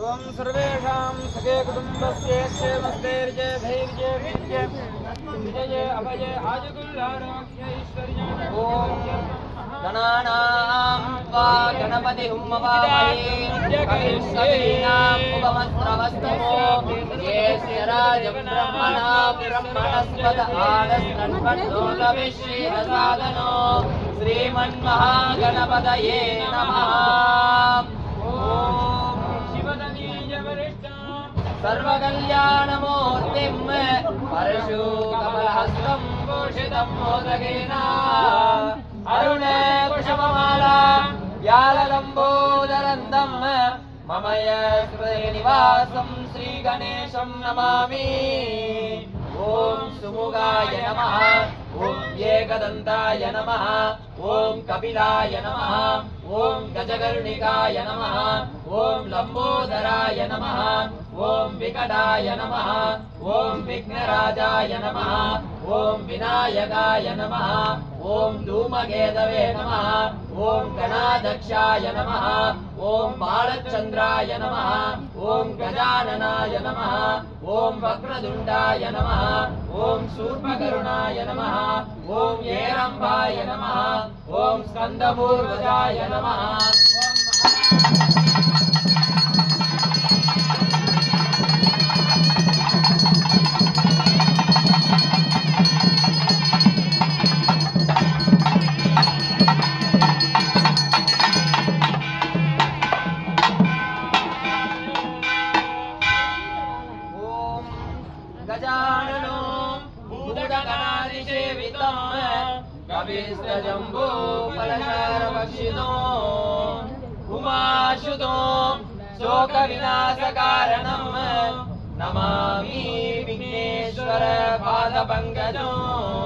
ओम सर्वेषां सखे कुटुम्बस्य क्षेमस्थैर्य धैर्य वीर्य विजय अभय आजुगुल्लारोग्य ऐश्वर्य ओम गणानां वा गणपति हुमवामहे कविनां उपमस्त्रवस्तमो येस्य राजं ब्रह्मणा ब्रह्मणस्पद आदस्कन्वन्नोदविश्रीरसादनो श्रीमन्महागणपतये नमः। ओम सर्वकल्याणमूर्तिं परशुकमलहस्तं भूषितं मोदकेन अरुणे कुशममाला व्याललम्बोदरन्दं मम श्रीनिवासं श्रीगणेशं नमामि। ओम सुमुगाय नमः, ओम एकदन्ताय नमः, ओम कपिलाय नमः, ओम गजगर्णिकाय नमः, ओम लंबोदराय नमः, ओम विकटाय नमः, ओम विघ्नराजाय नमः, ओम विनायकाय नमः, ओम धूमकेतवे नमः, ओम गणाध्यक्षाय नमः, ओम बालचंद्राय नमः, ओम गजाननाय नमः, ओम वक्रतुंडाय नमः, ओम शूर्पकर्णाय नमः, ओम हेरंबाय नमः, ओम स्कंदपूर्वजाय नमः। गजाननो भूतगणादिसेवितं कविस्तजम्बूफलसारभक्षितो उमाशुतो शोकविनाशकारणं नमामि विघ्नेश्वर पादपङ्कजम्।